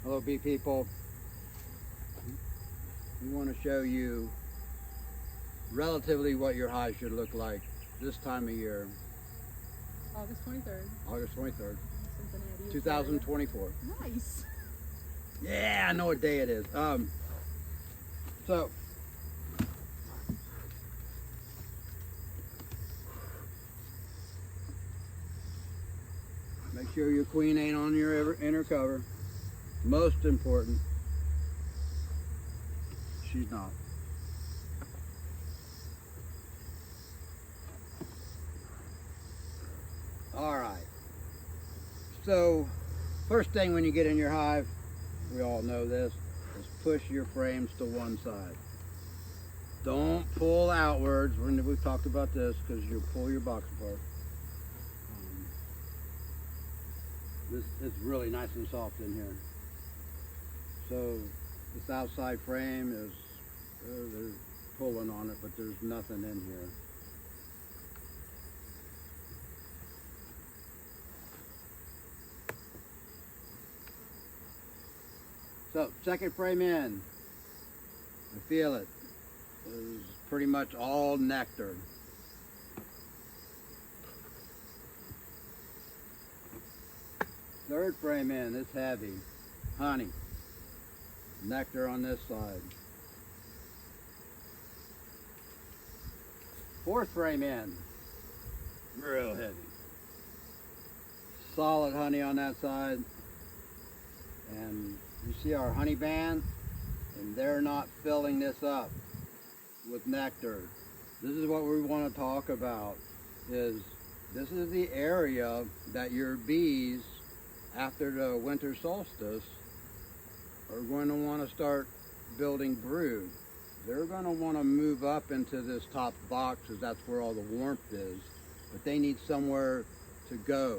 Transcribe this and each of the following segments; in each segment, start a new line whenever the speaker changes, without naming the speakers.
Hello bee people. We want to show you relatively what your hive should look like this time of year.
August 23rd.
August 23rd,
Cincinnati.
2024.
Nice.
Yeah, I know what day it is. So make sure your queen ain't on your inner cover. Most important, she's not. All right. So first thing when you get in your hive, we all know this, is push your frames to one side. Don't pull outwards. We've talked about this because you'll pull your box apart. It's really nice and soft in here. So this outside frame is, they're pulling on it, but there's nothing in here. So second frame in, I feel it. It's pretty much all nectar. Third frame in, it's heavy, honey. Nectar on this side. Fourth frame in, real heavy. Solid honey on that side. And you see our honey band, and they're not filling this up with nectar. This is what we want to talk about, is this is the area that your bees, after the winter solstice, are going to want to start building brood. They're going to want to move up into this top box because that's where all the warmth is, but they need somewhere to go.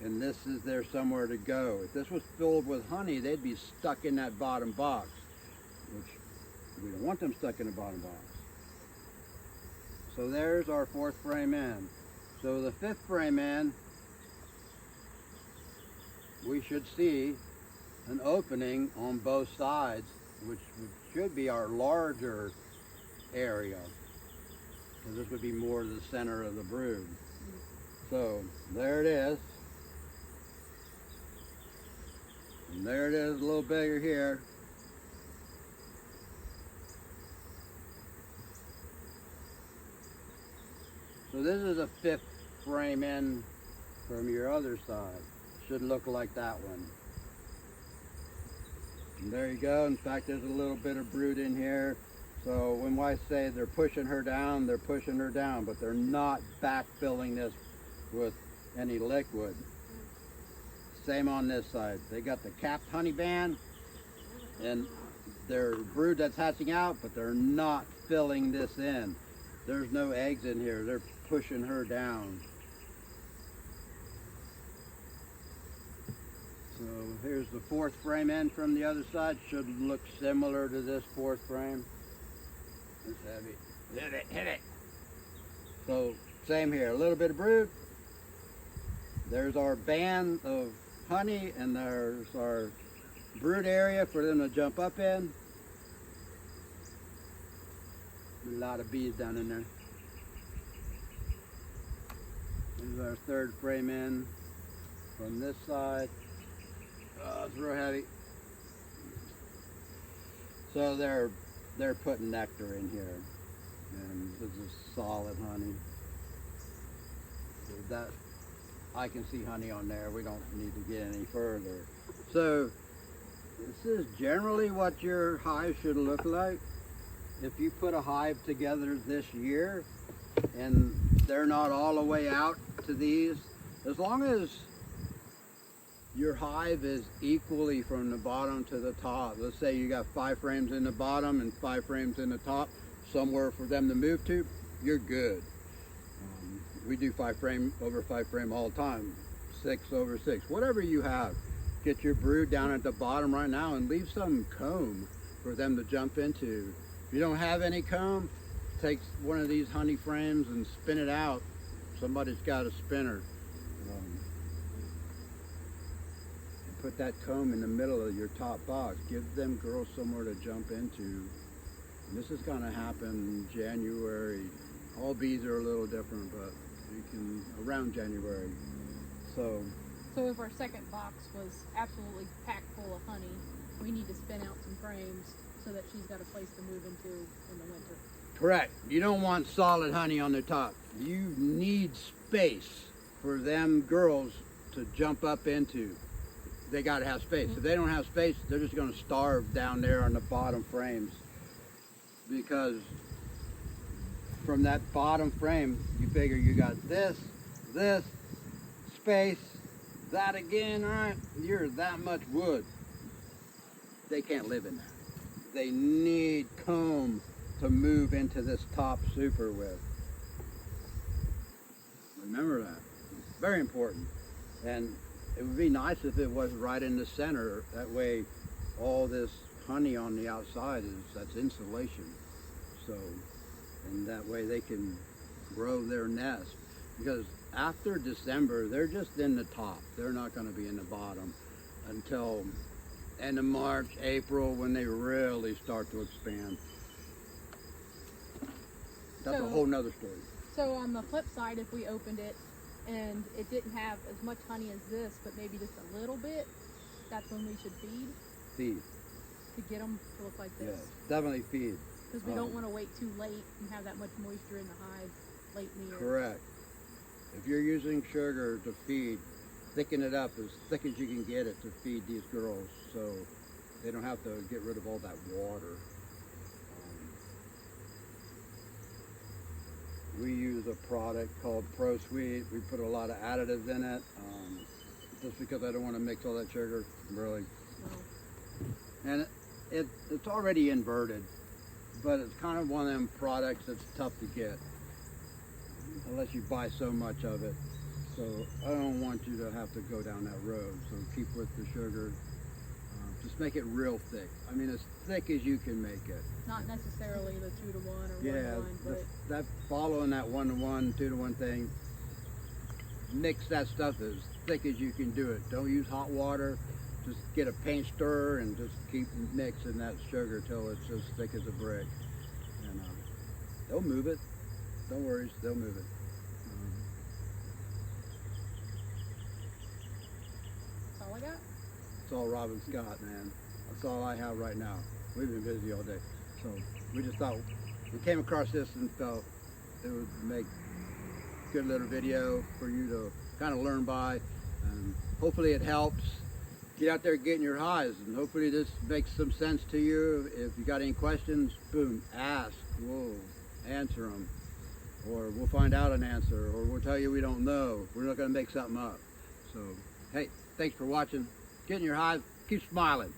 And this is their somewhere to go. If this was filled with honey, they'd be stuck in that bottom box, which we don't want them stuck in the bottom box. So there's our fourth frame in. So the fifth frame in, we should see an opening on both sides, which should be our larger area, because this would be more the center of the brood. So there it is. And there it is, a little bigger here. So this is a fifth frame in from your other side. Should look like that one. And there you go. In fact, there's a little bit of brood in here. So when I say they're pushing her down, but they're not backfilling this with any liquid. Same on this side. They got the capped honey band and their brood that's hatching out, but they're not filling this in. There's no eggs in here. They're pushing her down. So here's the fourth frame in from the other side. Should look similar to this fourth frame. It's heavy. Hit it, hit it. So same here, a little bit of brood. There's our band of honey, and there's our brood area for them to jump up in. A lot of bees down in there. This is our third frame in from this side. Oh, it's real heavy. So they're putting nectar in here, and this is solid honey. So that, I can see honey on there. We don't need to get any further. So this is generally what your hive should look like. If you put a hive together this year and they're not all the way out to these, as long as your hive is equally from the bottom to the top, let's say you got 5 frames in the bottom and 5 frames in the top, somewhere for them to move to, you're good. We do 5 frame over 5 frame all the time, 6 over 6, whatever you have. Get your brood down at the bottom right now and leave some comb for them to jump into. If you don't have any comb, take one of these honey frames and spin it out. Somebody's got a spinner. put that comb in the middle of your top box. Give them girls somewhere to jump into. And this is going to happen January. All bees are a little different, but you can around January. So
if our second box was absolutely packed full of honey, we need to spin out some frames so that she's got a place to move into in the winter.
correct. You don't want solid honey on the top. You need space for them girls to jump up into. They got to have space. If they don't have space, they're just going to starve down there on the bottom frames, because from that bottom frame, you figure you got this space, that again, all right, you're that much wood. They can't live in that. They need comb to move into this top super with. Remember that. Very important. And it would be nice if it was right in the center. That way all this honey on the outside that's insulation. So, and that way they can grow their nest. Because after December, they're just in the top. They're not going to be in the bottom until end of March, April, when they really start to expand. That's a whole nother story.
So on the flip side, if we opened it and it didn't have as much honey as this, but maybe just a little bit, that's when we should feed?
Feed.
To get them to look like this?
Yes, definitely feed.
Because we don't want to wait too late and have that much moisture in the hive late in the year.
Correct. If you're using sugar to feed, thicken it up as thick as you can get it to feed these girls, so they don't have to get rid of all that water. We use a product called Pro Sweet. We put a lot of additives in it, just because I don't want to mix all that sugar, really.
No.
And it's already inverted, but it's kind of one of them products that's tough to get, unless you buy so much of it. So I don't want you to have to go down that road. So keep with the sugar. Just make it real thick. I mean, as thick as you can make it.
Not necessarily the 2 to 1 or 1
Yeah,
to 1, but
that following that 1 to 1, 2 to 1 thing. Mix that stuff as thick as you can do it. Don't use hot water. Just get a paint stirrer and just keep mixing that sugar till it's as thick as a brick. And they'll move it. Don't worry, they'll move it.
that's all I got.
That's all Robin Scott, man. That's all I have right now. We've been busy all day. So we just thought, we came across this and felt it would make a good little video for you to kind of learn by. And hopefully it helps. Get out there getting your hives, and hopefully this makes some sense to you. If you got any questions, boom, ask. We'll answer them. Or we'll find out an answer, or we'll tell you we don't know. We're not going to make something up. So, hey, thanks for watching. Get in your hive, keep smiling.